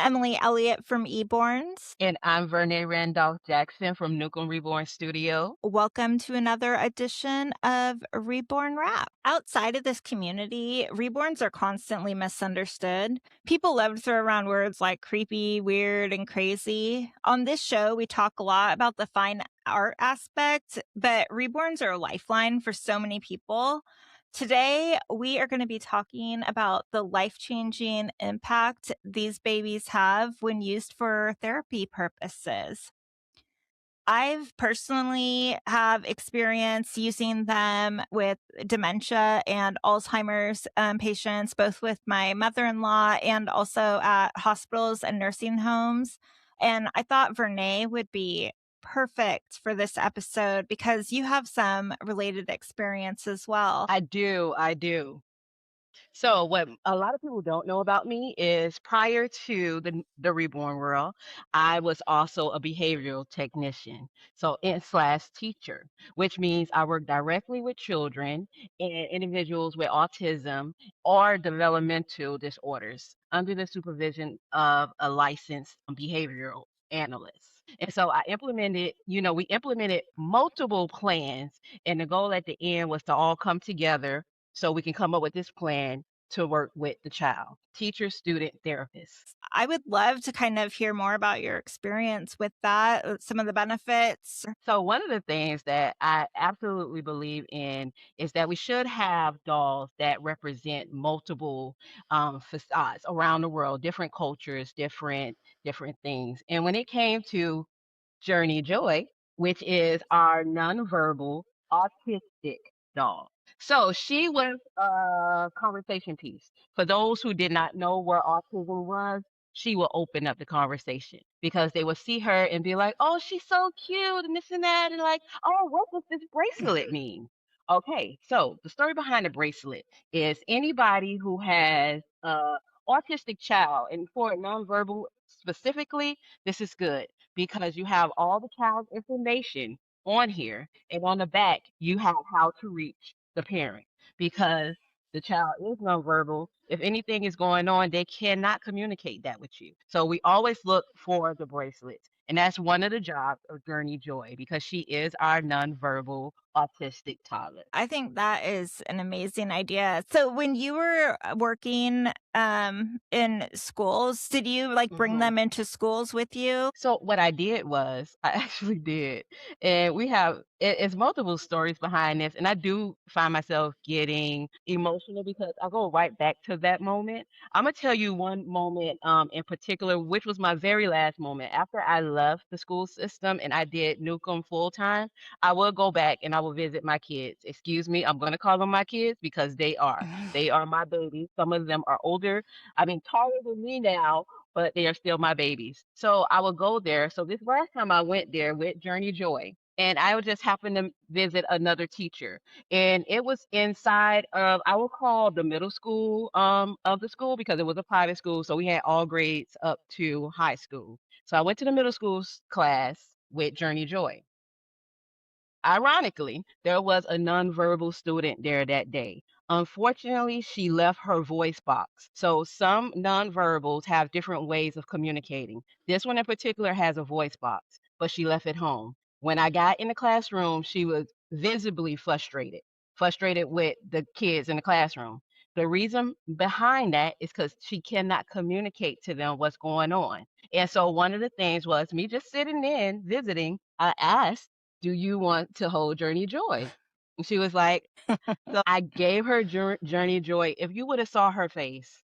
Emily Elliott from Eborns. And I'm Vernee Randalph-Jackson from Nukum Reborn Studio. Welcome to another edition of Reborn Rap. Outside of this community, reborns are constantly misunderstood. People love to throw around words like creepy, weird, and crazy. On this show, we talk a lot about the fine art aspect, but reborns are a lifeline for so many people. Today, we are going to be talking about the life-changing impact these babies have when used for therapy purposes. I've personally have experience using them with dementia and Alzheimer's patients, both with my mother-in-law and also at hospitals and nursing homes. And I thought Vernee would be perfect for this episode because you have some related experience as well. I do. So what a lot of people don't know about me is prior to the reborn world, I was also a behavioral technician. So and slash teacher, which means I work directly with children and individuals with autism or developmental disorders under the supervision of a licensed behavioral analyst. And so we implemented multiple plans, and the goal at the end was to all come together so we can come up with this plan to work with the child, teacher, student, therapist. I would love to kind of hear more about your experience with that, some of the benefits. So one of the things that I absolutely believe in is that we should have dolls that represent multiple facades around the world, different cultures, different things. And when it came to Journey Joy, which is our nonverbal autistic doll. So she was a conversation piece. For those who did not know what autism was, she will open up the conversation because they will see her and be like, oh, she's so cute and this and that. And like, oh, what does this bracelet mean? Okay, so the story behind the bracelet is anybody who has a autistic child, and for nonverbal specifically, this is good because you have all the child's information on here, and on the back, you have how to reach the parent because the child is nonverbal. If anything is going on, they cannot communicate that with you. So we always look for the bracelets. And that's one of the jobs of Journey Joy because she is our nonverbal autistic toddler. I think that is an amazing idea. So when you were working in schools, did you like bring them into schools with you? So what I did was I actually did, and it's multiple stories behind this, and I do find myself getting emotional because I go right back to that moment. I'm gonna tell you one moment in particular, which was my very last moment after I left the school system and I did Nukum full time. I will go back and I will visit my kids. Excuse me, I'm gonna call them my kids because they are my babies. Some of them are older. I mean, taller than me now, but they are still my babies. So I would go there. So this last time I went there with Journey Joy, and I would just happen to visit another teacher. And it was inside of, I would call the middle school of the school because it was a private school. So we had all grades up to high school. So I went to the middle school class with Journey Joy. Ironically, there was a nonverbal student there that day. Unfortunately, she left her voice box. So some nonverbals have different ways of communicating. This one in particular has a voice box, but she left it home. When I got in the classroom, she was visibly frustrated with the kids in the classroom. The reason behind that is because she cannot communicate to them what's going on. And so one of the things was me just sitting in, visiting, I asked, do you want to hold Journey Joy? And she was like, so I gave her Journey Joy. If you would have saw her face,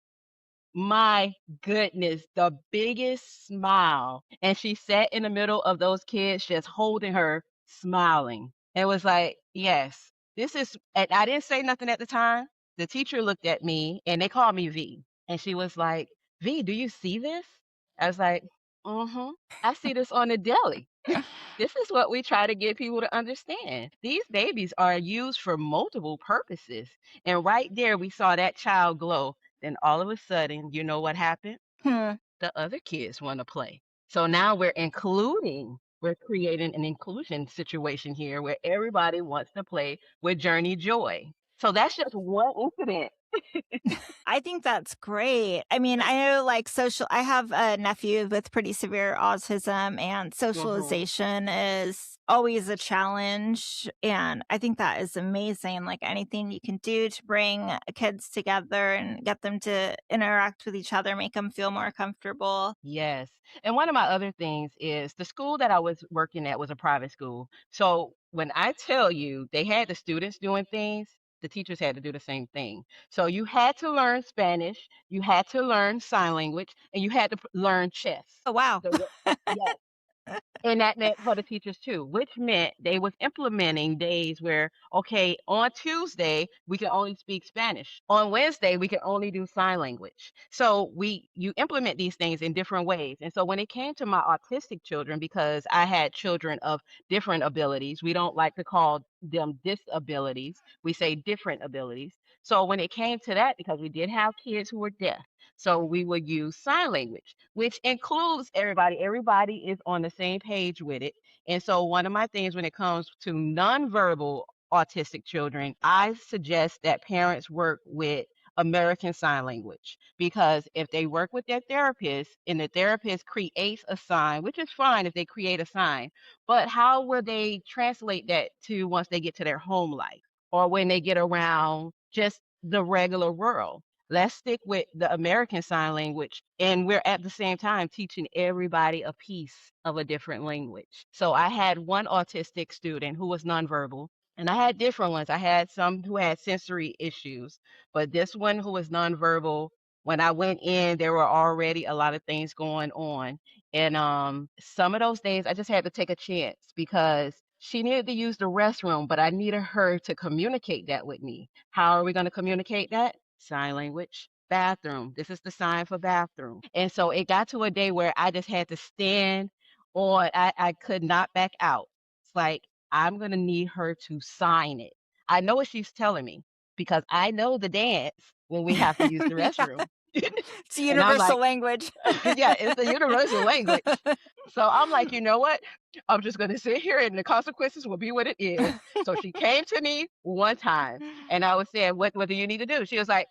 my goodness, the biggest smile. And she sat in the middle of those kids, just holding her, smiling. It was like, yes, and I didn't say nothing at the time. The teacher looked at me and they called me V. And she was like, V, do you see this? I was like, mm-hmm. I see this on the daily. This is what we try to get people to understand. These babies are used for multiple purposes. And right there, we saw that child glow. Then all of a sudden, you know what happened? The other kids want to play. So now we're creating an inclusion situation here where everybody wants to play with Journey Joy. So that's just one incident. I think that's great. I mean, I know like I have a nephew with pretty severe autism, and Mhm. socialization is always a challenge. And I think that is amazing. Like anything you can do to bring kids together and get them to interact with each other, make them feel more comfortable. Yes. And one of my other things is the school that I was working at was a private school. So when I tell you they had the students doing things, the teachers had to do the same thing. So you had to learn Spanish, you had to learn sign language, and you had to learn chess. Oh, wow. Yes. And that meant for the teachers too, which meant they was implementing days where, okay, on Tuesday, we can only speak Spanish. On Wednesday, we can only do sign language. So you implement these things in different ways. And so when it came to my autistic children, because I had children of different abilities, we don't like to call them disabilities. We say different abilities. So when it came to that, because we did have kids who were deaf, so we would use sign language, which includes everybody. Everybody is on the same page with it. And so one of my things when it comes to nonverbal autistic children, I suggest that parents work with American Sign Language, because if they work with their therapist and the therapist creates a sign, which is fine if they create a sign, but how will they translate that to once they get to their home life or when they get around just the regular world? Let's stick with the American Sign Language, and we're at the same time teaching everybody a piece of a different language. So I had one autistic student who was nonverbal, and I had different ones. I had some who had sensory issues, but this one who was nonverbal, when I went in, there were already a lot of things going on. And some of those days I just had to take a chance because she needed to use the restroom, but I needed her to communicate that with me. How are we going to communicate that? Sign language. Bathroom. This is the sign for bathroom. And so it got to a day where I just had to stand on, I could not back out. It's like, I'm going to need her to sign it. I know what she's telling me because I know the dance when we have to use the Yeah, restroom. it's a And I'm universal like, language. yeah, it's the universal language. So I'm like, you know what? I'm just going to sit here and the consequences will be what it is. So she came to me one time and I was saying, what do you need to do? She was like,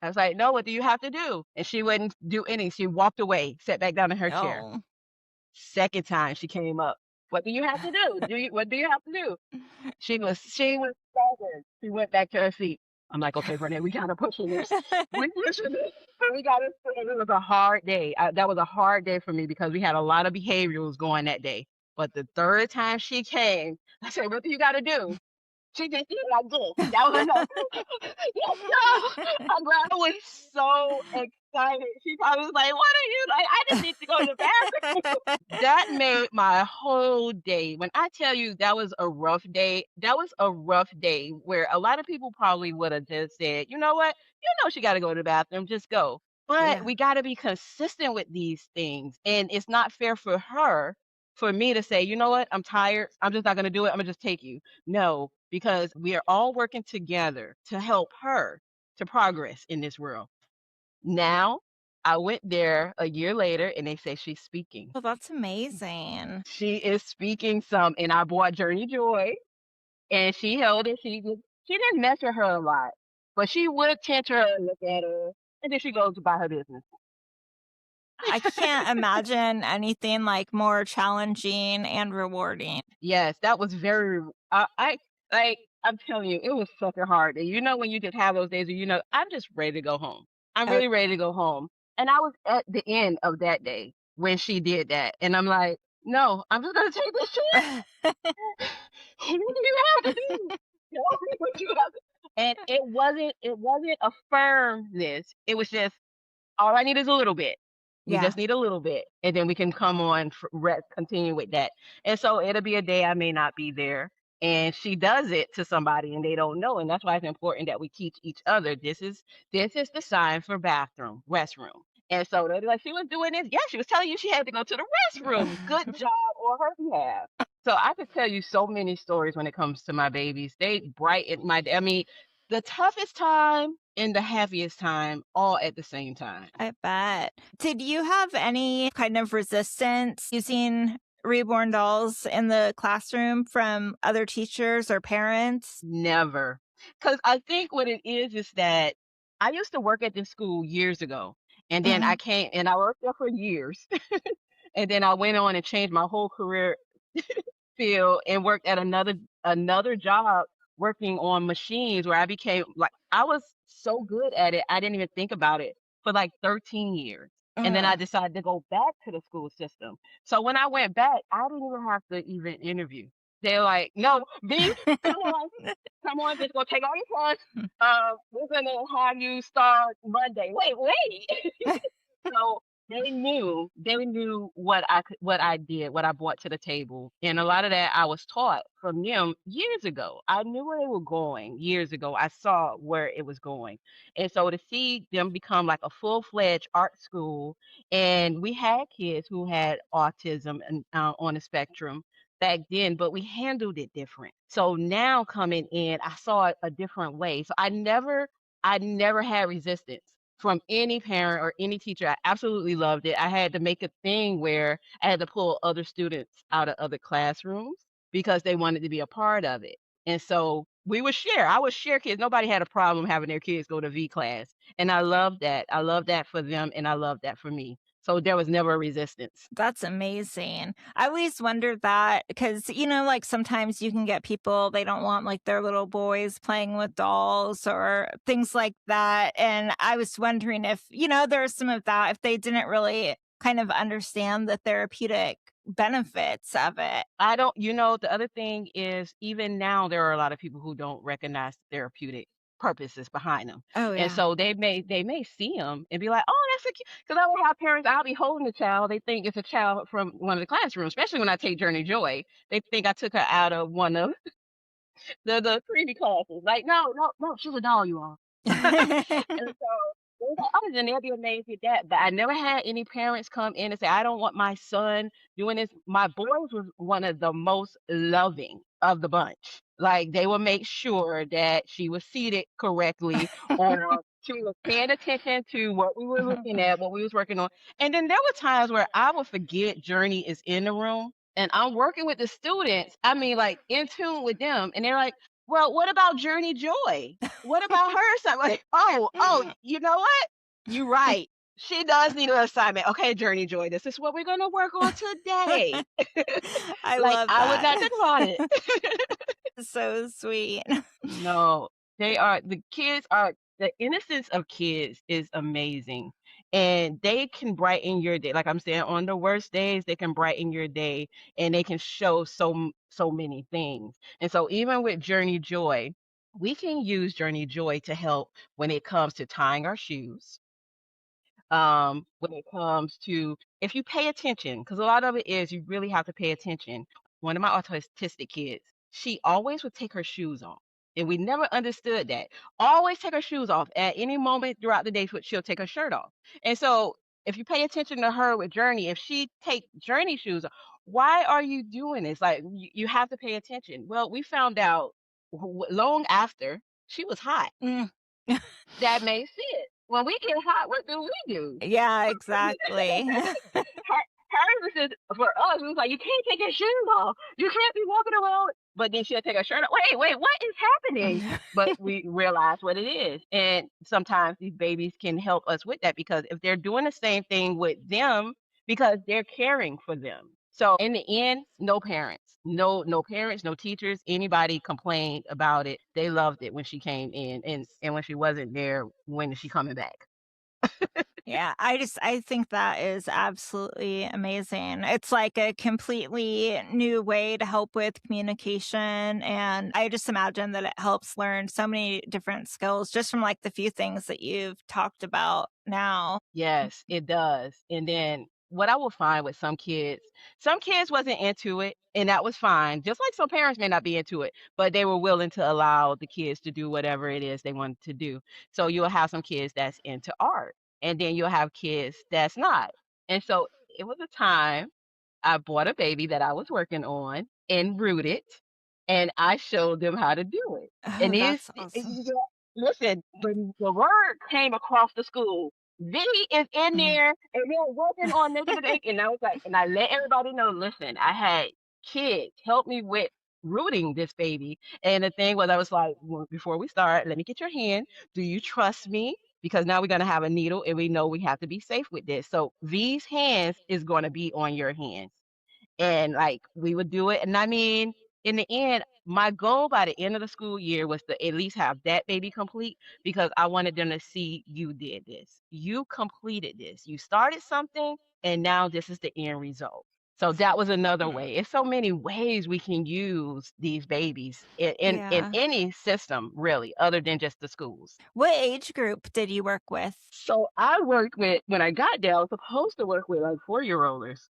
I was like, no, what do you have to do? And she wouldn't do any. She walked away, sat back down in her chair. Oh. Second time she came up. What do you have to do? What do you have to do? She was stubborn. She went back to her seat. I'm like, okay, Vernee, we gotta pushing this. We pushing this. We gotta. It was a hard day. That was a hard day for me because we had a lot of behaviors going that day. But the third time she came, I said, what do you got to do? She just did like this. That was enough. Yes, no. I was so excited. She probably was like, "What are you like? I just need to go to the bathroom." That made my whole day. When I tell you that was a rough day, that was a rough day where a lot of people probably would have just said, "You know what? You know she got to go to the bathroom. Just go." But Yeah. we got to be consistent with these things, and it's not fair for her for me to say, "You know what? I'm tired. I'm just not going to do it. I'm going to just take you." No, because we are all working together to help her to progress in this world. Now, I went there a year later and they say she's speaking. Well, that's amazing. She is speaking some, and I bought Journey Joy and she held it. She didn't mess with her a lot, but she would pinch her and look at her, and then she goes about her business. I can't imagine anything like more challenging and rewarding. Yes, that was very I like, I'm telling you, it was such a hard day. You know, when you just have those days where you know, I'm just ready to go home. I'm Oh, really ready to go home. And I was at the end of that day when she did that. And I'm like, no, I'm just gonna take this chance. What do you have to do? Tell me what you have to. And it wasn't a firmness. It was just all I need is a little bit. We yeah. just need a little bit, and then we can come on continue with that. And so it'll be a day I may not be there, and she does it to somebody and they don't know, and that's why it's important that we teach each other. This is the sign for bathroom, restroom. And so they're like, she was doing this. Yeah, she was telling you she had to go to the restroom. Good job on her behalf. So I could tell you so many stories when it comes to my babies. They brighten my day. I mean, the toughest time and the happiest time all at the same time. I bet. Did you have any kind of resistance using reborn dolls in the classroom from other teachers or parents? Never. Because I think what it is that I used to work at this school years ago, and then I Mhm. came and I worked there for years, and then I went on and changed my whole career field and worked at another job working on machines where I became like I was so good at it, I didn't even think about it for like 13 years. And then I Mm. decided to go back to the school system. So when I went back, I didn't even have to even interview. They're like, no, B, come on, just go take all your funds. We're gonna have you start Monday. Wait. So they knew what I did, what I brought to the table. And a lot of that I was taught from them years ago. I knew where they were going years ago. I saw where it was going. And so to see them become like a full-fledged art school, and we had kids who had autism and on the spectrum back then, but we handled it different. So now coming in, I saw it a different way. So I never had resistance from any parent or any teacher. I absolutely loved it. I had to make a thing where I had to pull other students out of other classrooms because they wanted to be a part of it. And so we would share. I would share kids. Nobody had a problem having their kids go to V class. And I love that. I love that for them and I love that for me. So there was never a resistance. That's amazing. I always wondered that because, like sometimes you can get people, they don't want like their little boys playing with dolls or things like that. And I was wondering if, there's some of that, if they didn't really kind of understand the therapeutic benefits of it. I don't the other thing is even now there are a lot of people who don't recognize the therapeutic purposes behind them. Oh, And yeah. so they may see them and be like, "Oh, that's a cute," because I will have parents, I'll be holding the child, they think it's a child from one of the classrooms, especially when I take Journey Joy. They think I took her out of one of the previous classes. Like, no, she's a doll, you all. And so those are others, and they'll be amazed at that. But I never had any parents come in and say, I don't want my son doing this. My boys was one of the most loving of the bunch. Like they will make sure that she was seated correctly or she was paying attention to what we were looking at, what we was working on. And then there were times where I would forget Journey is in the room and I'm working with the students. I mean, like in tune with them. And they're like, well, what about Journey Joy? What about her assignment? Like, oh, you know what? You're right. She does need an assignment. Okay, Journey Joy, this is what we're gonna work on today. I Like, love I would not that. think about it. So sweet. No, the innocence of kids is amazing. And they can brighten your day. Like I'm saying, on the worst days, they can brighten your day and they can show so many things. And so even with Journey Joy, we can use Journey Joy to help when it comes to tying our shoes, when it comes to if you pay attention, because a lot of it is you really have to pay attention. One of my autistic kids, she always would take her shoes off. And we never understood that. Always take her shoes off. At any moment throughout the day, she'll take her shirt off. And so if you pay attention to her with Journey, if she take Journey shoes off, why are you doing this? Like you have to pay attention. Well, we found out long after she was hot. Mm. That makes sense. When we get hot, what do we do? Yeah, exactly. Hers is for us. It was like you can't take your shoes off. You can't be walking around. But then she'll take her shirt off. Wait, what is happening? But we realize what it is, and sometimes these babies can help us with that because if they're doing the same thing with them, because they're caring for them. So in the end, no parents, no parents, no teachers, anybody complained about it. They loved it when she came in, and when she wasn't there, when is she coming back? Yeah, I think that is absolutely amazing. It's like a completely new way to help with communication, and I just imagine that it helps learn so many different skills just from like the few things that you've talked about now. Yes, it does. And then what I will find with some kids wasn't into it, and that was fine. Just like some parents may not be into it, but they were willing to allow the kids to do whatever it is they wanted to do. So you'll have some kids that's into art, and then you'll have kids that's not. And so it was a time I bought a baby that I was working on and rooted, and I showed them how to do it. Oh, And that's awesome. listen, when the word came across the school, Vinny is in Mm. there and they're working on making the bake. And I was like, and I let everybody know, listen, I had kids help me with rooting this baby. And the thing was, I was like, well, before we start, let me get your hand. Do you trust me? Because now we're going to have a needle and we know we have to be safe with this. So these hands is going to be on your hands. And like we would do it. And I mean, in the end, my goal by the end of the school year was to at least have that baby complete because I wanted them to see you did this. You completed this. You started something and now this is the end result. So that was another way. It's so many ways we can use these babies in Yeah. any system, really, other than just the schools. What age group did you work with? So I worked with, when I got there, I was supposed to work with like 4-year-olders.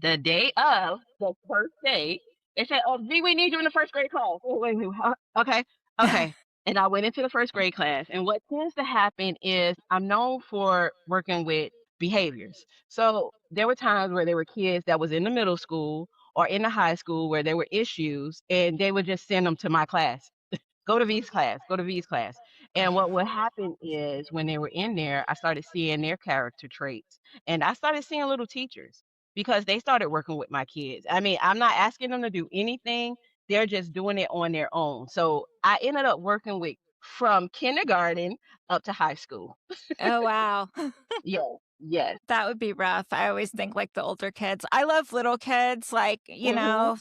The day of the first day, they said, "Oh, V, we need you in the first grade class." Oh, wait, huh? Okay, okay. And I went into the first grade class. And what tends to happen is I'm known for working with behaviors. So there were times where there were kids that was in the middle school or in the high school where there were issues, and they would just send them to my class. Go to V's class, go to V's class. And what would happen is when they were in there, I started seeing their character traits and I started seeing little teachers because they started working with my kids. I mean, I'm not asking them to do anything, they're just doing it on their own. So I ended up working with from kindergarten up to high school. Oh, wow. Yes, yes. That would be rough. I always think like the older kids. I love little kids, like, Hmm.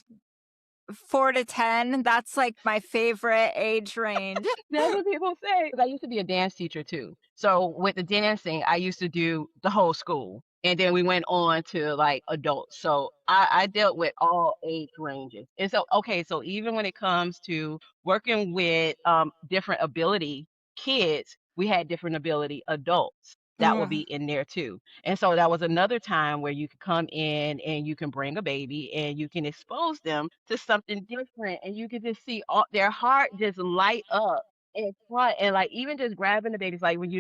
4 to 10. That's like my favorite age range. That's what people say. 'Cause I used to be a dance teacher too. So with the dancing, I used to do the whole school. And then we went on to like adults. So I dealt with all age ranges. And so, okay, so even when it comes to working with different ability kids, we had different ability adults that would be Mm. in there too. And so that was another time where you could come in and you can bring a baby and you can expose them to something different and you can just see all, their heart just light up and fun. And like even just grabbing the babies, like when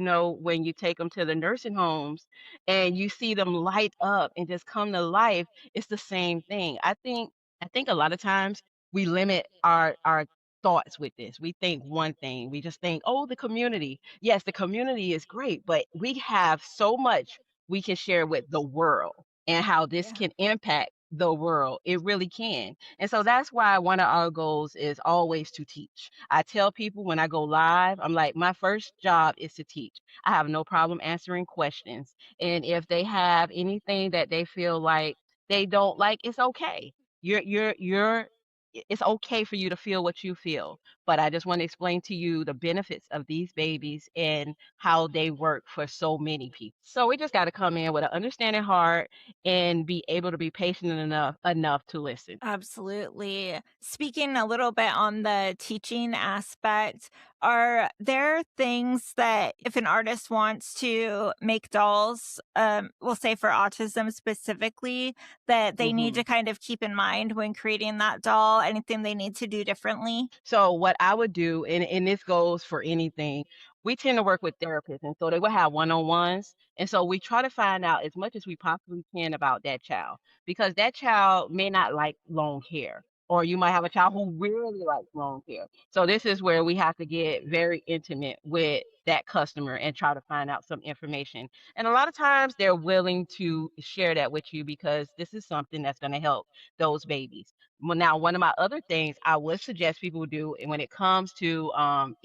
when you take them to the nursing homes and you see them light up and just come to life, it's the same thing. I think a lot of times we limit our thoughts with this. We think one thing. We just think, oh, the community. Yes, the community is great, but we have so much we can share with the world and how this Yeah. can impact the world. It really can. And so that's why one of our goals is always to teach. I tell people when I go live, I'm like, my first job is to teach. I have no problem answering questions. And if they have anything that they feel like they don't like, it's okay. You're it's okay for you to feel what you feel. But I just want to explain to you the benefits of these babies and how they work for so many people. So we just got to come in with an understanding heart and be able to be patient enough to listen. Absolutely. Speaking a little bit on the teaching aspect, are there things that if an artist wants to make dolls, we'll say for autism specifically, that they need Hmm. to kind of keep in mind when creating that doll? Anything they need to do differently? So what I would do, and this goes for anything, we tend to work with therapists, and so they will have one-on-ones, and so we try to find out as much as we possibly can about that child because that child may not like long hair, or you might have a child who really likes long hair. So this is where we have to get very intimate with that customer and try to find out some information. And a lot of times they're willing to share that with you because this is something that's going to help those babies. Well, now, one of my other things I would suggest people do, and when it comes to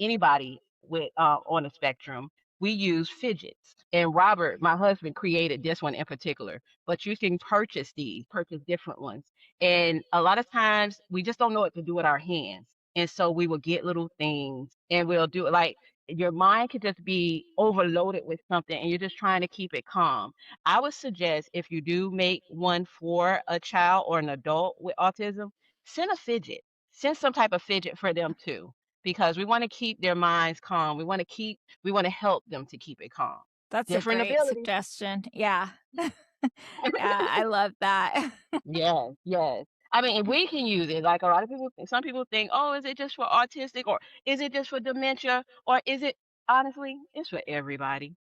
anybody with on the spectrum, we use fidgets. And Robert, my husband, created this one in particular. But you can purchase different ones. And a lot of times we just don't know what to do with our hands. And so we will get little things and we'll do it like your mind could just be overloaded with something and you're just trying to keep it calm. I would suggest if you do make one for a child or an adult with autism, send a fidget. Send some type of fidget for them too, because we want to keep their minds calm. We want to help them to keep it calm. That's a Different great abilities. suggestion. Yeah. Yeah, I love that. Yes, yes. I mean, we can use it. Like a lot of people, some people think, oh, is it just for autistic or is it just for dementia or is it honestly, it's for everybody.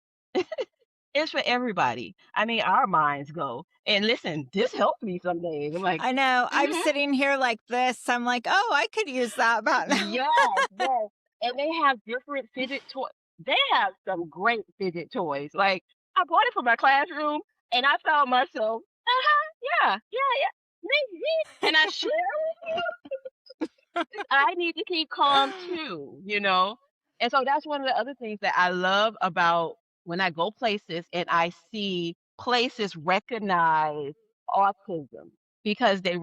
It's for everybody. I mean, our minds go. And listen, this helped me some days. I'm like, I know. I'm mhm. sitting here like this. I'm like, oh, I could use that about now. Yes, yes. And they have different fidget toys. They have some great fidget toys. Like I bought it for my classroom and I found myself, yeah, yeah, yeah. Me. And I share it with you. I need to keep calm too, you know? And so that's one of the other things that I love about when I go places and I see places recognize autism because they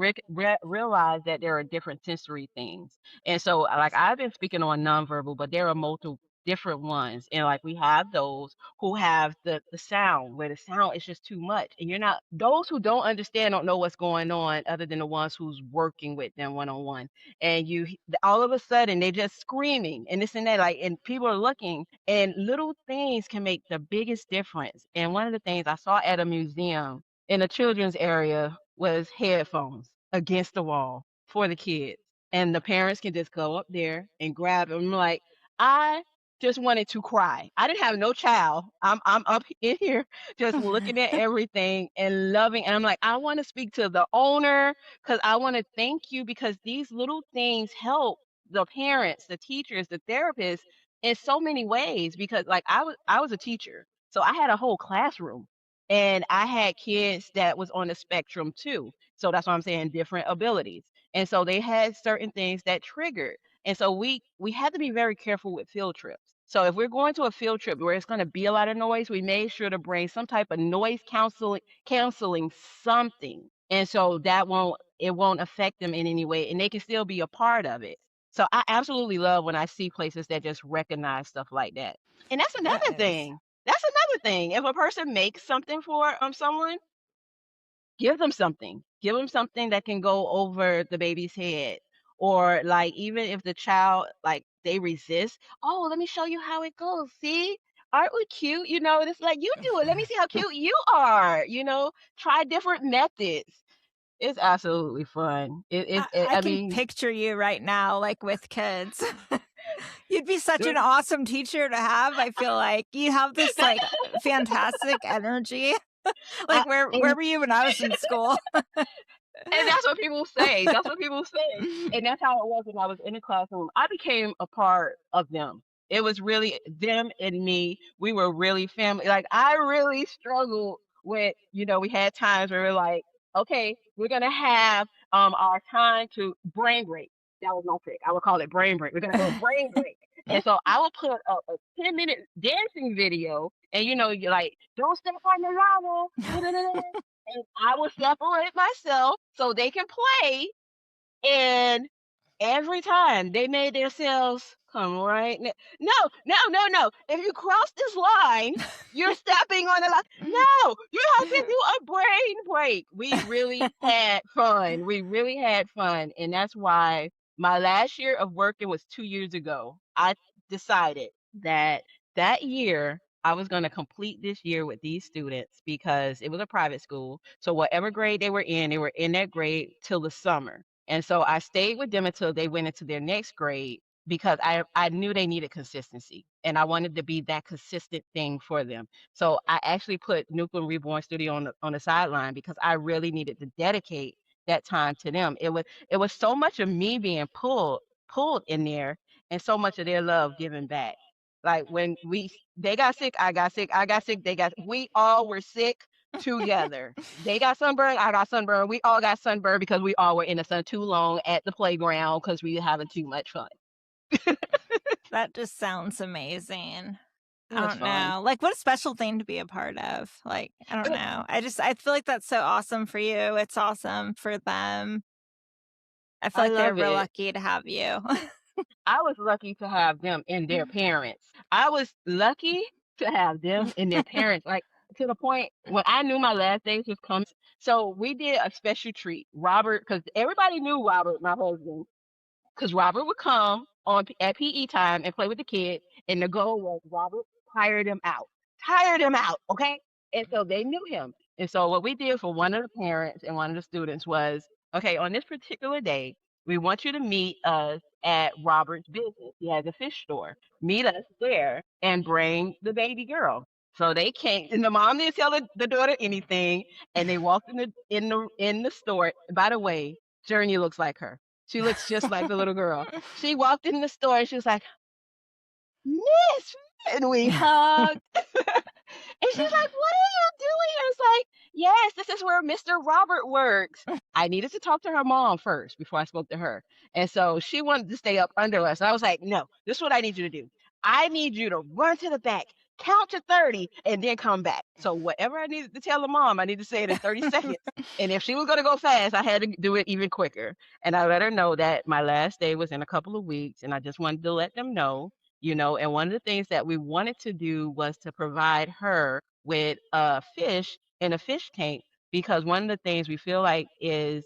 realize that there are different sensory things. And so, like, I've been speaking on nonverbal, but there are multiple different ones. And like, we have those who have the sound where the sound is just too much. And you're not, those who don't understand don't know what's going on other than the ones who's working with them one on one. And all of a sudden they just screaming and this and that, like, and people are looking, and little things can make the biggest difference. And one of the things I saw at a museum in the children's area was headphones against the wall for the kids, and the parents can just go up there and grab them. Like, I just wanted to cry. I didn't have no child. I'm up in here just looking at everything and loving, and I'm like, I want to speak to the owner because I want to thank you, because these little things help the parents, the teachers, the therapists in so many ways. Because like, I was a teacher, so I had a whole classroom, and I had kids that was on the spectrum too. So that's why I'm saying different abilities. And so they had certain things that triggered. And so we had to be very careful with field trips. So if we're going to a field trip where it's going to be a lot of noise, we made sure to bring some type of noise counseling something. And so that won't affect them in any way, and they can still be a part of it. So I absolutely love when I see places that just recognize stuff like that. And that's That another is. thing. That's another thing. If a person makes something for someone, give them something. Give them something that can go over the baby's head. Or like, even if the child, like, they resist, oh, let me show you how it goes. See? Aren't we cute? You know, it's like, you do it. Let me see how cute you are. You know, try different methods. It's absolutely fun. I I can mean, picture you right now, like with kids. You'd be such an dude, awesome teacher to have. I feel like you have this like fantastic energy. Like where and were you when I was in school? And that's what people say. That's what people say. And that's how it was when I was in the classroom. I became a part of them. It was really them and me. We were really family. Like, I really struggled with, we had times where we're like, okay, we're gonna have our time to brain break. That was my trick. I would call it brain break. We're gonna have a brain break. And so I would put a 10-minute dancing video, and you're like, don't step on the lava. And I will separate myself so they can play. And every time they made themselves come right no, no, no, no. If you cross this line, you're stepping on the line. No, you have to do a brain break. We really had fun. We really had fun. And that's why my last year of working was 2 years ago. I decided that that year I was going to complete this year with these students because it was a private school. So whatever grade they were in that grade till the summer. And so I stayed with them until they went into their next grade because I knew they needed consistency, and I wanted to be that consistent thing for them. So I actually put Nukum Reborn Studio on the sideline because I really needed to dedicate that time to them. It was so much of me being pulled in there, and so much of their love given back. Like, when they got sick, I got sick, I got sick, we all were sick together. They got sunburned, I got sunburned. We all got sunburned because we all were in the sun too long at the playground because we were having too much fun. That just sounds amazing. It I was don't fun. know. Like, what a special thing to be a part of. Like, I don't know. I feel like that's so awesome for you. It's awesome for them. I feel I like they're love real it. lucky to have you. I was lucky to have them and their parents. I was lucky to have them and their parents. Like, to the point when I knew my last days was coming. So we did a special treat. Robert, because everybody knew Robert, my husband, because Robert would come at PE time and play with the kids, and the goal was Robert tired him out, okay? And so they knew him. And so what we did for one of the parents and one of the students was, okay, on this particular day, we want you to meet us at Robert's business. He has a fish store. Meet us there and bring the baby girl. So they came, and the mom didn't tell the daughter anything, and they walked in the store. By the way, Journey looks like her. She looks just like the little girl. She walked in the store and she was like, Miss, and we hugged. And she's like, "What are you doing?" I was like, "Yes, this is where Mr. Robert works." I needed to talk to her mom first before I spoke to her. And so she wanted to stay up under us. And I was like, "No, this is what I need you to do. I need you to run to the back, count to 30, and then come back." So whatever I needed to tell the mom, I need to say it in 30 seconds. And if she was going to go fast, I had to do it even quicker. And I let her know that my last day was in a couple of weeks. And I just wanted to let them know, and one of the things that we wanted to do was to provide her with a fish in a fish tank, because one of the things we feel like is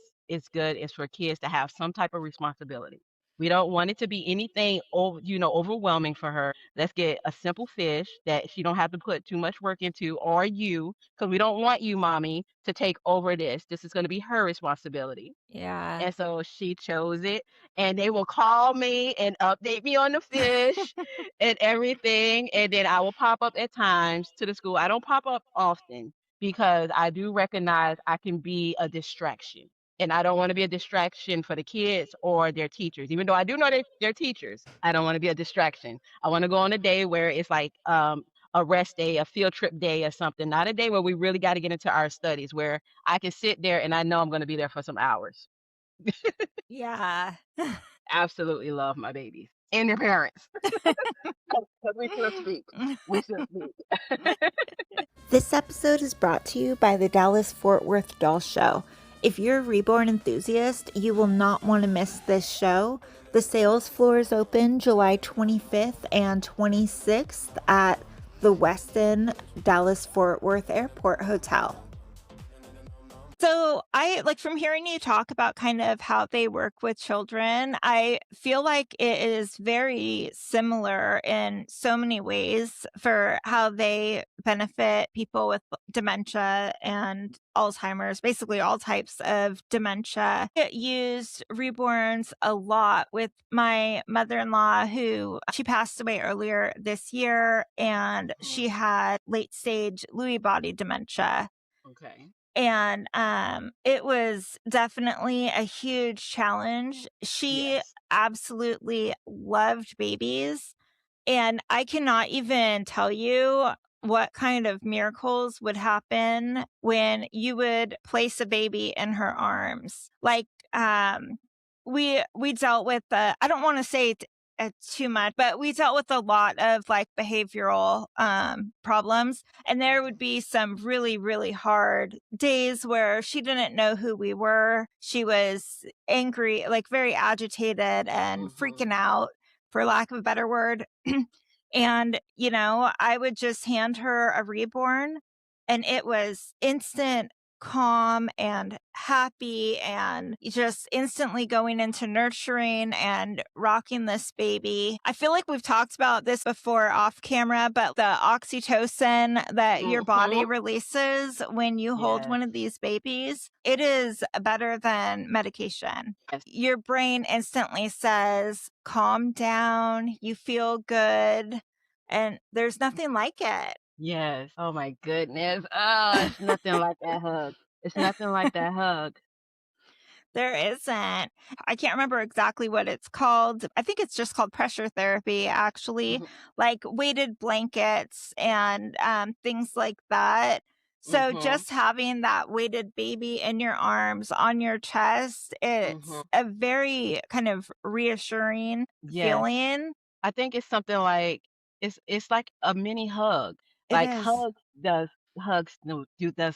good is for kids to have some type of responsibility. We don't want it to be anything overwhelming for her. Let's get a simple fish that she don't have to put too much work into, or you, because we don't want you, mommy, to take over this. This is going to be her responsibility. Yeah. And so she chose it, and they will call me and update me on the fish and everything. And then I will pop up at times to the school. I don't pop up often because I do recognize I can be a distraction. And I don't want to be a distraction for the kids or their teachers. Even though I do know they're teachers, I don't want to be a distraction. I want to go on a day where it's like a rest day, a field trip day or something, not a day where we really got to get into our studies, where I can sit there and I know I'm going to be there for some hours. Yeah. Absolutely love my babies and their parents. 'Cause we should speak. We should speak. This episode is brought to you by the Dallas Fort Worth Doll Show. If you're a Reborn enthusiast, you will not want to miss this show. The sales floor is open July 25th and 26th at the Westin Dallas Fort Worth Airport Hotel. So I like, from hearing you talk about kind of how they work with children, I feel like it is very similar in so many ways for how they benefit people with dementia and Alzheimer's, basically all types of dementia. I used Reborns a lot with my mother-in-law, who she passed away earlier this year, and she had late stage Lewy body dementia. Okay. And it was definitely a huge challenge. She Yes. absolutely loved babies, and I cannot even tell you what kind of miracles would happen when you would place a baby in her arms. Like, we dealt with I don't want to say too much, but we dealt with a lot of like behavioral problems, and there would be some really, really hard days where she didn't know who we were. She was angry, like very agitated and Mhm. freaking out, for lack of a better word. And, I would just hand her a reborn, and it was instant calm and happy, and just instantly going into nurturing and rocking this baby. I feel like we've talked about this before off camera, but the oxytocin that your body Mhm. releases when you hold Yes. one of these babies, it is better than medication. Yes. Your brain instantly says, calm down, you feel good, and there's nothing like it. Yes. Oh my goodness. Oh, it's nothing like that hug. It's nothing like that hug. There isn't. I can't remember exactly what it's called. I think it's just called pressure therapy, actually, Mhm. like weighted blankets and things like that. So Mhm. just having that weighted baby in your arms, on your chest, it's Mhm. a very kind of reassuring Yes. feeling. I think it's something like it's like a mini hug. It Like is. hugs does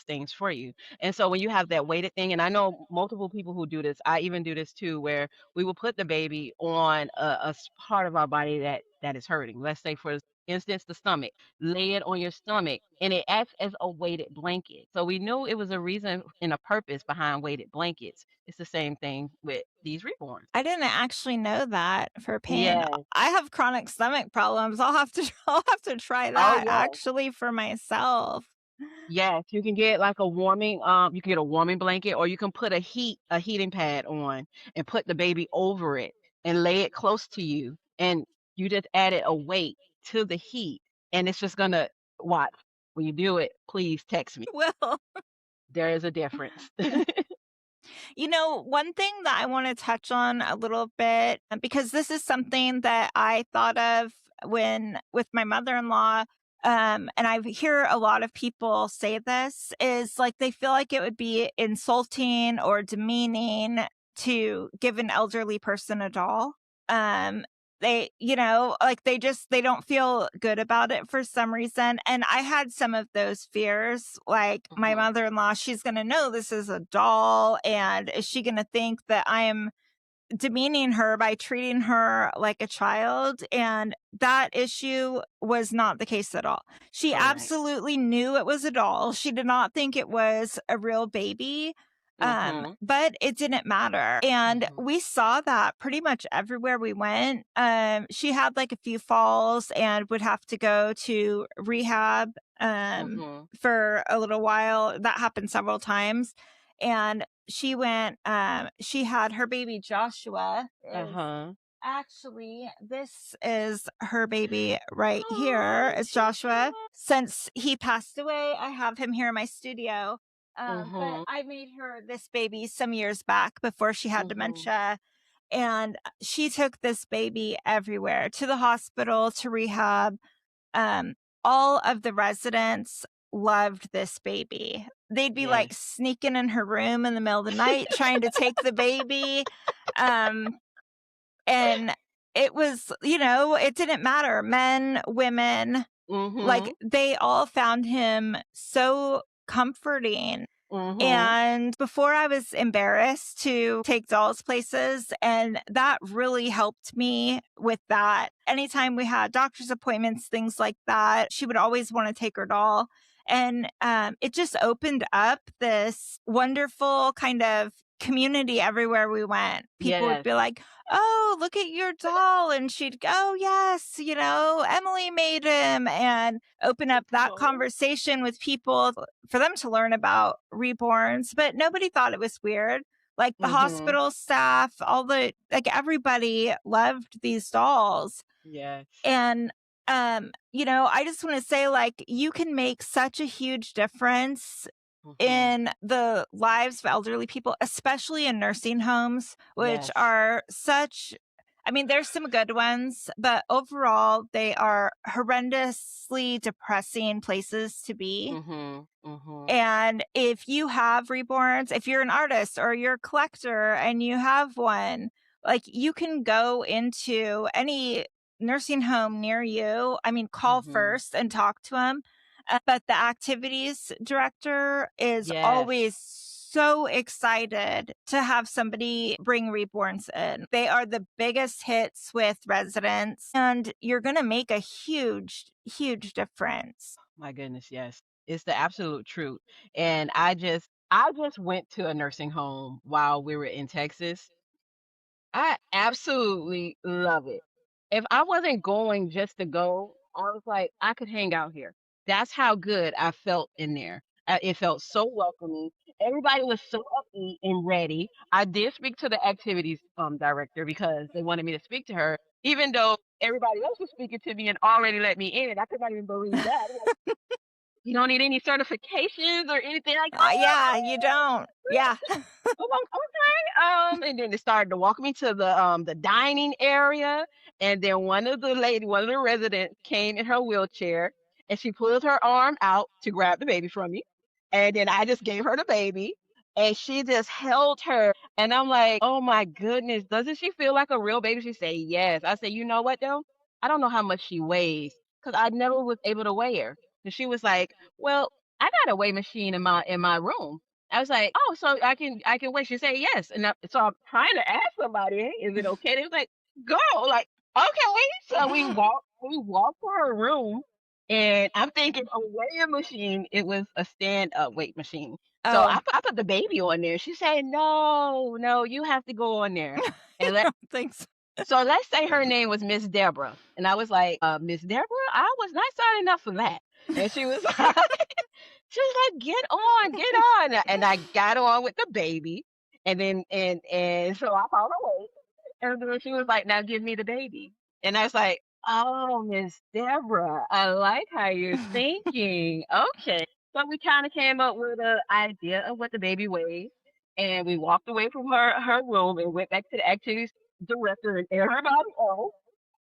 things for you. And so when you have that weighted thing, and I know multiple people who do this, I even do this too, where we will put the baby on a part of our body that is hurting. Let's say, for instance, the stomach. Lay it on your stomach, and it acts as a weighted blanket. So we knew it was a reason and a purpose behind weighted blankets. It's the same thing with these reborns. I didn't actually know that for pain. Yes. I have chronic stomach problems. I'll have to I'll have to try Oh that yeah. actually for myself. Yes, you can get like a warming, you can get a warming blanket, or you can put a heating pad on and put the baby over it and lay it close to you, and you just added a weight to the heat, and it's just gonna watch. When you do it, please text me. Well, There is a difference. one thing that I want to touch on a little bit, because this is something that I thought of when with my mother-in-law. and I hear a lot of people say this, is like they feel like it would be insulting or demeaning to give an elderly person a doll. Um, they, like they don't feel good about it for some reason. And I had some of those fears. Like my Mhm. mother-in-law, she's going to know this is a doll. And is she going to think that I am demeaning her by treating her like a child? And that issue was not the case at all. She Correct. absolutely knew it was a doll. She did not think it was a real baby. Mhm. But it didn't matter. And Mhm. we saw that pretty much everywhere we went. She had like a few falls and would have to go to rehab Mhm. for a little while. That happened several times. And she had her baby Joshua is Uh-huh. actually, this is her baby right here. Oh, It's Joshua. Since he passed away, I have him here in my studio. But Mhm. I made her this baby some years back before she had Mhm. dementia. And she took this baby everywhere, to the hospital, to rehab. Um, all of the residents loved this baby. They'd be like Yes. sneaking in her room in the middle of the night trying to take the baby. Um, and it was, it didn't matter. Men, women, like Mhm. they all found him so comforting. Mhm. And before, I was embarrassed to take dolls places, and that really helped me with that. Anytime we had doctor's appointments, things like that, she would always want to take her doll. And it just opened up this wonderful kind of community everywhere we went. People would Yes. be like, "Oh, look at your doll." And she'd go, "Oh, yes, Emily made him." And open up that Oh. conversation with people for them to learn about reborns, but nobody thought it was weird. Like the Mhm. hospital staff, everybody loved these dolls. Yes. And I just want to say, like, you can make such a huge difference Mhm. in the lives of elderly people, especially in nursing homes, which Yes. are such, I mean, there's some good ones, but overall, they are horrendously depressing places to be. Mhm. Mhm. And if you have reborns, if you're an artist or you're a collector and you have one, like you can go into any nursing home near you. I mean, call Mhm. first and talk to them. But the activities director is Yes. always so excited to have somebody bring reborns in. They are the biggest hits with residents, and you're going to make a huge, huge difference. My goodness, yes. It's the absolute truth. And I just went to a nursing home while we were in Texas. I absolutely love it. If I wasn't going just to go, I was like, I could hang out here. That's how good I felt in there. It felt so welcoming. Everybody was so upbeat and ready. I did speak to the activities director because they wanted me to speak to her, even though everybody else was speaking to me and already let me in. I could not even believe that. You don't need any certifications or anything like, Yeah, you don't. Yeah. I'm like, okay. And then they started to walk me to the dining area. And then one of the residents came in her wheelchair and she pulled her arm out to grab the baby from me. And then I just gave her the baby and she just held her. And I'm like, oh my goodness, doesn't she feel like a real baby? She said, yes. I said, you know what though? I don't know how much she weighs because I never was able to weigh her. And she was like, well, I got a weigh machine in my room. I was like, "Oh, so I can wait." She said, "Yes." And so I'm trying to ask somebody, "Hey, is it okay?" They was like, "Go." Like, okay. So we walked to her room, and I'm thinking a weighing machine. It was a stand up weight machine. So Oh, I put the baby on there. She said, "No, no, you have to go on there." And thanks. so let's say her name was Miss Deborah, and I was like, Miss Deborah, I was not signing up for that." And she was she was like, get on," and I got on with the baby, and then and so I followed her way, and then she was like, "Now give me the baby," and I was like, "Oh, Miss Deborah, I like how you're thinking. Okay." So we kind of came up with an idea of what the baby weighed, and we walked away from her room and went back to the activities director and everybody else.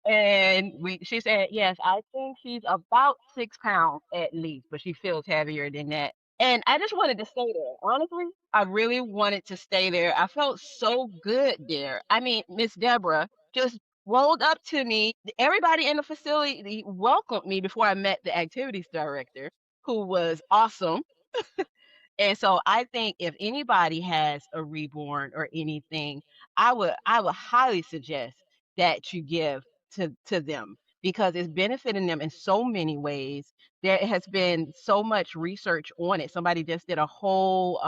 And she said, yes, I think she's about 6 pounds at least, but she feels heavier than that. And I just wanted to stay there. Honestly, I really wanted to stay there. I felt so good there. I mean, Miss Deborah just rolled up to me. Everybody in the facility welcomed me before I met the activities director, who was awesome. And so I think if anybody has a reborn or anything, I would highly suggest that you give to them because it's benefiting them in so many ways. There has been so much research on it. Somebody just did a whole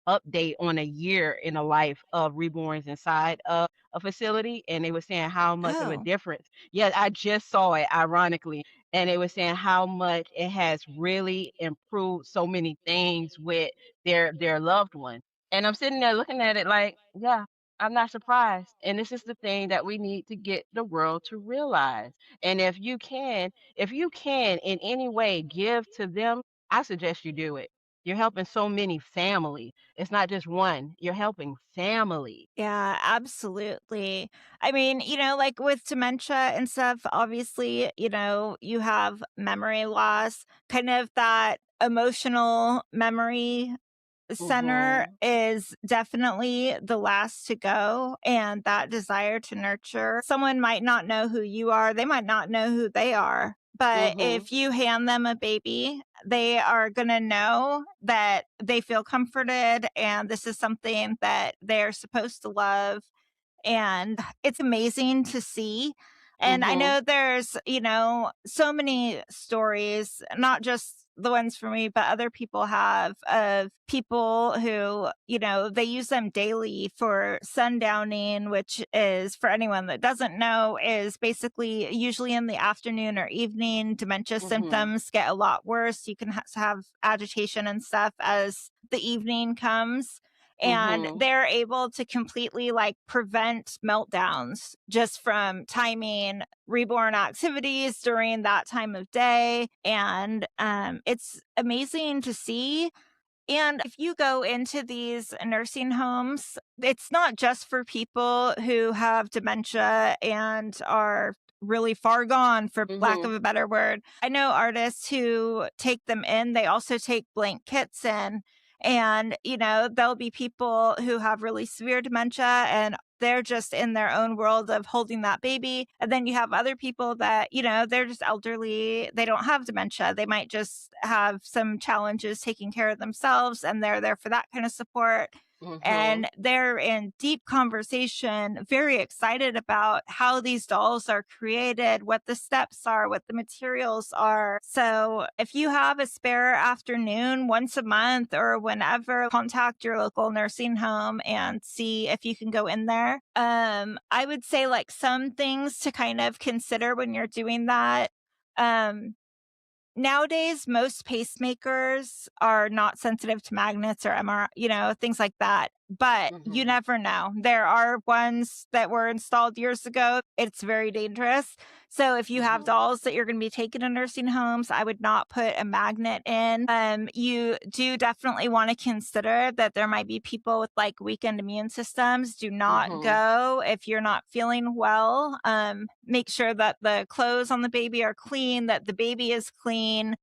update on a year in the life of reborns inside of a facility, and they were saying how much of a Oh, difference. Yeah, I just saw it, ironically, and it was saying how much it has really improved so many things with their loved one. And I'm sitting there looking at it like, yeah, I'm not surprised. And this is the thing that we need to get the world to realize. And if you can in any way give to them, I suggest you do it. You're helping so many families. It's not just one. You're helping family. yeah, absolutely. I mean, like with dementia and stuff, obviously, you have memory loss, kind of that emotional memory center Mhm. is definitely the last to go, and that desire to nurture. Someone might not know who you are, they might not know who they are, but Mhm. if you hand them a baby, they are going to know that they feel comforted and this is something that they're supposed to love, and it's amazing to see. And I Mhm. know there's, so many stories, not just the ones for me, but other people have of people who, they use them daily for sundowning, which is, for anyone that doesn't know, is basically usually in the afternoon or evening. Dementia Mhm. symptoms get a lot worse. You can have agitation and stuff as the evening comes, and Mhm. they're able to completely like prevent meltdowns just from timing reborn activities during that time of day. And it's amazing to see. And if you go into these nursing homes, it's not just for people who have dementia and are really far gone, for lack of Mhm. a better word. I know artists who take them in, they also take blank kits in. And, there'll be people who have really severe dementia and they're just in their own world of holding that baby. And then you have other people that, they're just elderly. They don't have dementia. They might just have some challenges taking care of themselves and they're there for that kind of support. Mhm. And they're in deep conversation, very excited about how these dolls are created, what the steps are, what the materials are. So, if you have a spare afternoon once a month or whenever, contact your local nursing home and see if you can go in there. I would say like some things to kind of consider when you're doing that. Um, Nowadays, most pacemakers are not sensitive to magnets or MR, things like that. But you Mhm. never know. There are ones that were installed years ago. It's very dangerous. So if you have Mhm. dolls that you're going to be taking to nursing homes, I would not put a magnet in. You do definitely want to consider that there might be people with like weakened immune systems. Do not Mhm. go if you're not feeling well. Make sure that the clothes on the baby are clean, that the baby is clean,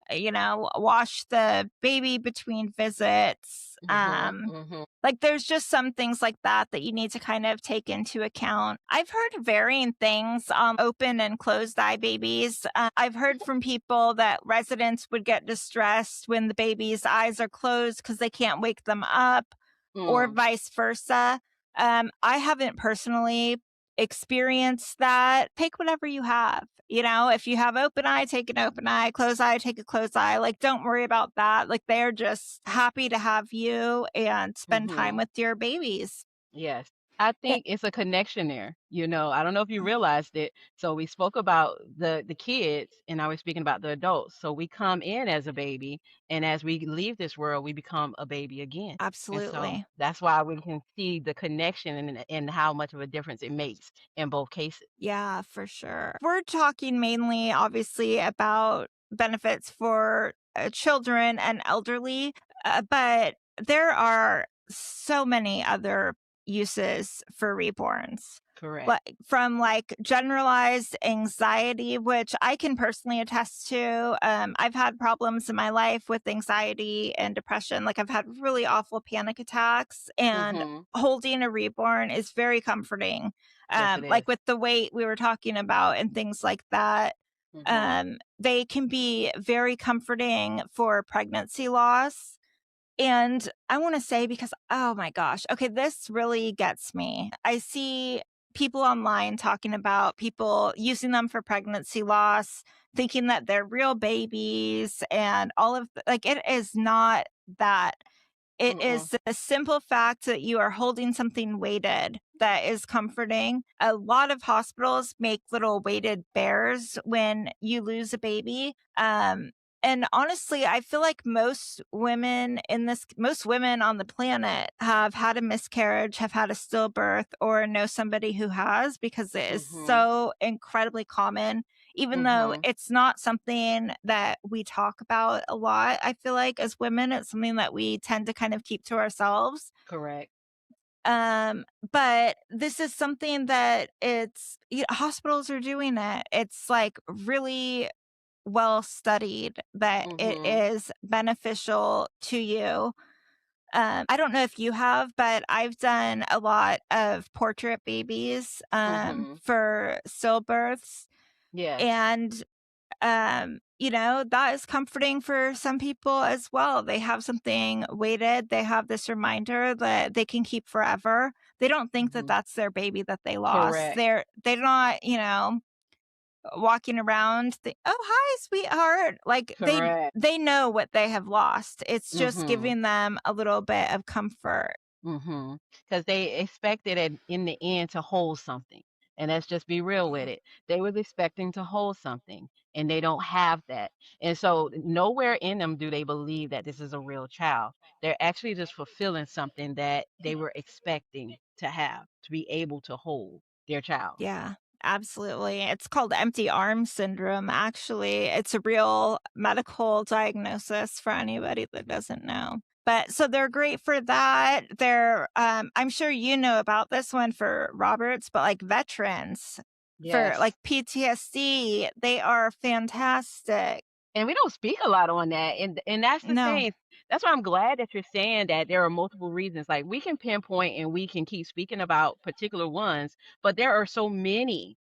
wash the baby between visits. Mhm. Mhm. Like there's just some things like that that you need to kind of take into account. I've heard varying things on open and closed eye babies. I've heard from people that residents would get distressed when the baby's eyes are closed because they can't wake them up, or Mm. vice versa. I haven't personally experienced that. Take whatever you have. If you have open eye, take an open eye, closed eye, take a closed eye. Like, don't worry about that. Like, they're just happy to have you and spend time Mhm. with your babies. Yes. I Yeah, think it's a connection there. I don't know if you realized it. So we spoke about the kids and now we're speaking about the adults. So we come in as a baby and as we leave this world, we become a baby again. And so absolutely. that's why we can see the connection and how much of a difference it makes in both cases. Yeah, for sure. We're talking mainly, obviously, about benefits for children and elderly, but there are so many other, uses for reborns. Correct. Like from like generalized anxiety, which I can personally attest to. I've had problems in my life with anxiety and depression. Like I've had really awful panic attacks, and Mhm. holding a reborn is very comforting. Yes, it Like is. with the weight we were talking about and things like that. Mhm. They can be very comforting for pregnancy loss. And I want to say, because, oh my gosh, okay, this really gets me. I see people online talking about people using them for pregnancy loss, thinking that they're real babies and all of like it is not that. It Mm-mm. is the simple fact that you are holding something weighted that is comforting. A lot of hospitals make little weighted bears when you lose a baby. And honestly, I feel like most women on the planet have had a miscarriage, have had a stillbirth, or know somebody who has, because it is Mhm. so incredibly common. Even though Mhm. it's not something that we talk about a lot, I feel like as women, it's something that we tend to kind of keep to ourselves. Correct. Um, but this is something that hospitals are doing it. It's like really well studied that it Mhm. is beneficial to you. I don't know if you have, but I've done a lot of portrait babies Mhm. for stillbirths. Yes. And that is comforting for some people as well. They have something weighted. They have this reminder that they can keep forever. They don't think that Mhm. that's their baby that they lost. Correct. They're not, walking around. Oh, hi, sweetheart. Like Correct. they know what they have lost. It's just Mhm. giving them a little bit of comfort. Mhm. Because they expected it in the end to hold something, and let's just be real with Yeah. it. They was expecting to hold something, and they don't have that. And so nowhere in them do they believe that this is a real child. They're actually just fulfilling something that they were expecting to have, to be able to hold their child. Yeah, absolutely. It's called empty arm syndrome, actually. It's a real medical diagnosis for anybody that doesn't know. But so they're great for that. I'm sure you know about this one for Roberts, but like veterans for Yes. like PTSD, they are fantastic. And we don't speak a lot on that, and that's the No, thing. That's why I'm glad that you're saying that there are multiple reasons. Like, we can pinpoint and we can keep speaking about particular ones, but there are so many.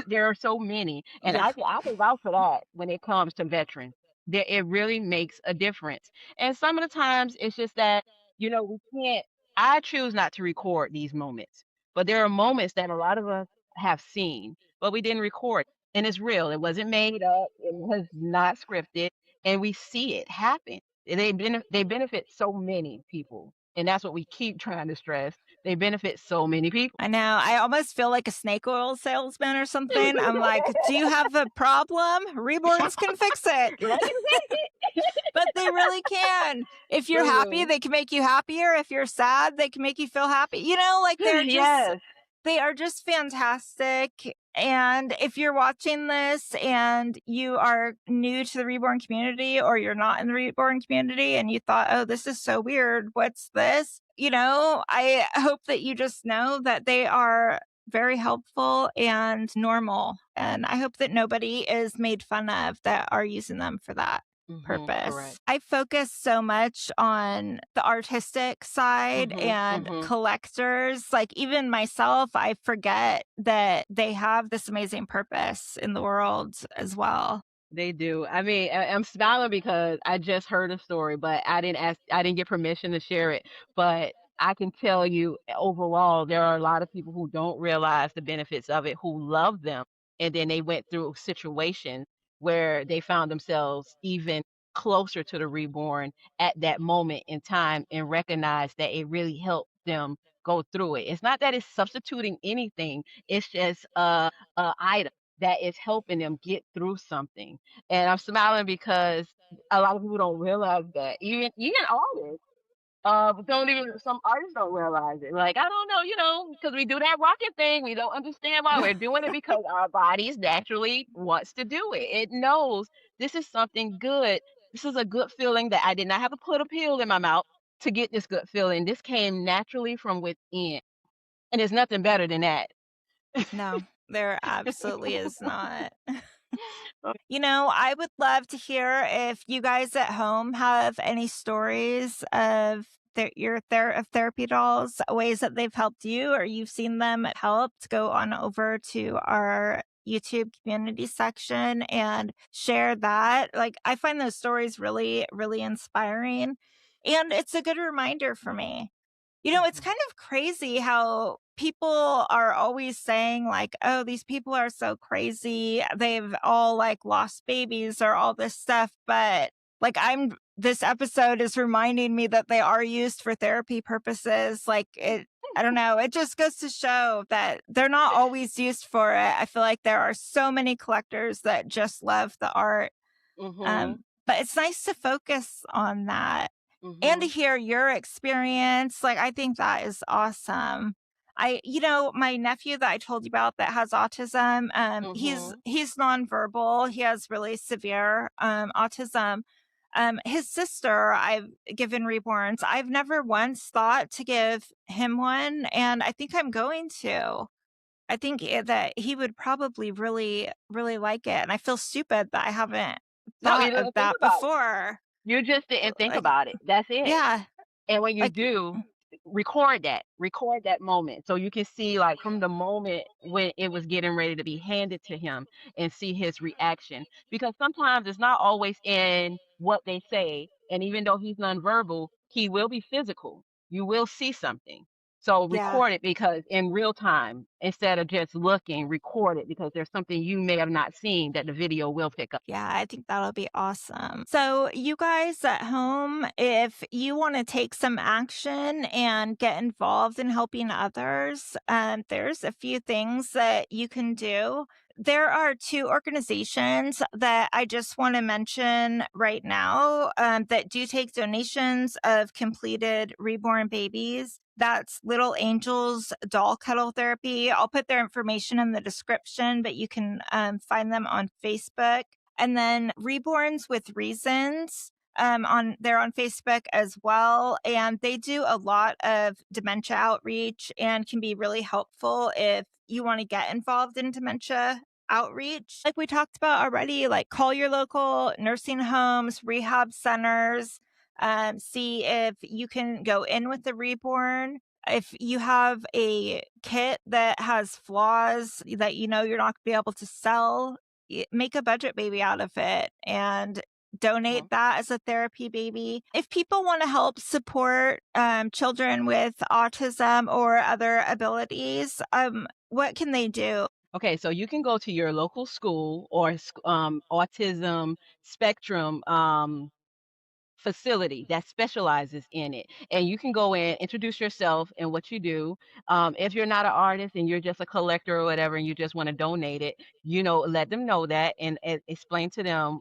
There are so many, and yeah. I can vouch for that when it comes to veterans. There it really makes a difference. And some of the times it's just that, we can't I choose not to record these moments. But there are moments that a lot of us have seen, but we didn't record. And it's real. It wasn't made up. It was not scripted. And we see it happen. They benefit so many people. And that's what we keep trying to stress. They benefit so many people. I know. I almost feel like a snake oil salesman or something. I'm like, do you have a problem? Reborns can fix it. Right? But they really can. If you're They happy, do. they can make you happier. If you're sad, they can make you feel happy. Like Yes. they are just fantastic. And if you're watching this and you are new to the reborn community, or you're not in the reborn community and you thought, oh, this is so weird. What's this? I hope that you just know that they are very helpful and normal. And I hope that nobody is made fun of that are using them for that purpose. Correct. I focus so much on the artistic side Mhm, and mhm. collectors. Like, even myself, I forget that they have this amazing purpose in the world as well. They do. I mean, I'm smiling because I just heard a story, but I didn't get permission to share it. But I can tell you, overall, there are a lot of people who don't realize the benefits of it, who love them, and then they went through situations where they found themselves even closer to the reborn at that moment in time, and recognized that it really helped them go through it. It's not that it's substituting anything; it's just a item that is helping them get through something. And I'm smiling because a lot of people don't realize that. Even artists, don't even some artists don't realize it. Like, I don't know, because we do that rocket thing. We don't understand why we're doing it, because our bodies naturally wants to do it. It knows this is something good. This is a good feeling that I did not have to put a pill in my mouth to get this good feeling. This came naturally from within. And there's nothing better than that. No, there absolutely is not. You know, I would love to hear if you guys at home have any stories of of therapy dolls, ways that they've helped you or you've seen them helped. Go on over to our YouTube community section and share that. Like, I find those stories really, really inspiring. And it's a good reminder for me. You know, it's Mhm. kind of crazy how people are always saying, like, oh, these people are so crazy. They've all like lost babies or all this stuff. But like, this episode is reminding me that they are used for therapy purposes. I don't know. It just goes to show that they're not always used for it. I feel like there are so many collectors that just love the art. Mhm. But it's nice to focus on that and to Mhm. hear your experience. Like, I think that is awesome. My nephew that I told you about that has autism, Mhm. he's nonverbal. He has really severe autism. His sister, I've given reborns. I've never once thought to give him one, and I think I'm going to. I think that he would probably really, really like it, and I feel stupid that I haven't No, thought you of didn't think that about it. before. You just didn't think Like, about it. That's it. yeah, And when you like, do, record that moment so you can see like from the moment when it was getting ready to be handed to him and see his reaction. Because sometimes it's not always in what they say. And even though he's nonverbal, he will be physical. You will see something. So yeah. record it because in real time, instead of just looking, record it because there's something you may have not seen that the video will pick up. Yeah, I think that'll be awesome. So, you guys at home, if you want to take some action and get involved in helping others, there's a few things that you can do. There are two organizations that I just want to mention right now that do take donations of completed reborn babies. That's Little Angels Doll Cuddle Therapy. I'll put their information in the description, but you can find them on Facebook. And then Reborns with Reasons. They're on Facebook as well, and they do a lot of dementia outreach and can be really helpful if you want to get involved in dementia outreach. Like we talked about already, like call your local nursing homes, rehab centers, see if you can go in with the reborn. If you have a kit that has flaws that you know you're not going to be able to sell, make a budget baby out of it and donate Mhm. that as a therapy baby. If people want to help support children with autism or other abilities, what can they do? Okay, so you can go to your local school or autism spectrum facility that specializes in it. And you can go in, introduce yourself and what you do. If you're not an artist and you're just a collector or whatever, and you just want to donate it, let them know that and explain to them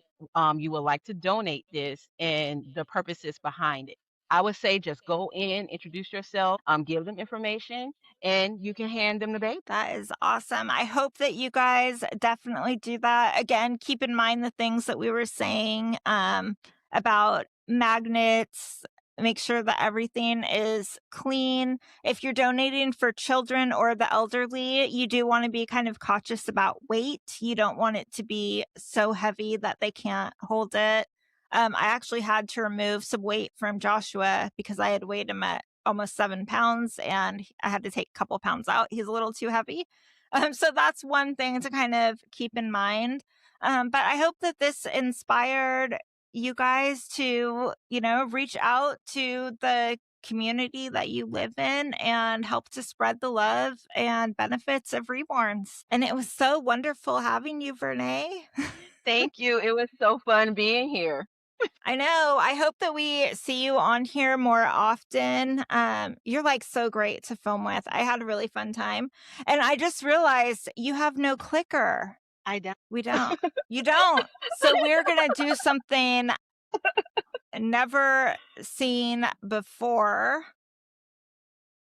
you would like to donate this and the purposes behind it. I would say just go in, introduce yourself, give them information, and you can hand them the baby. That is awesome. I hope that you guys definitely do that. Again, keep in mind the things that we were saying about magnets. Make sure that everything is clean. If you're donating for children or the elderly, you do want to be kind of cautious about weight. You don't want it to be so heavy that they can't hold it. I actually had to remove some weight from Joshua because I had weighed him at almost 7 pounds and I had to take a couple pounds out. He's a little too heavy. So that's one thing to kind of keep in mind. But I hope that this inspired you guys to, reach out to the community that you live in and help to spread the love and benefits of reborns. And it was so wonderful having you, Vernee. Thank you. It was so fun being here. I know. I hope that we see you on here more often. You're like so great to film with. I had a really fun time. And I just realized you have no clicker. I don't. We don't. You don't. So we're going to do something never seen before.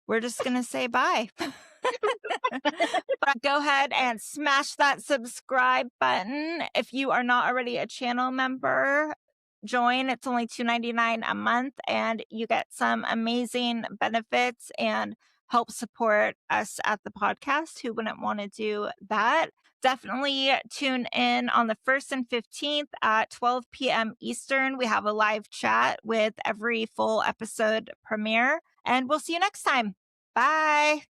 We're just going to say bye. But go ahead and smash that subscribe button. If you are not already a channel member, join. It's only $2.99 a month, and you get some amazing benefits and help support us at the podcast. Who wouldn't want to do that? Definitely tune in on the 1st and 15th at 12 p.m. Eastern. We have a live chat with every full episode premiere, and we'll see you next time. Bye.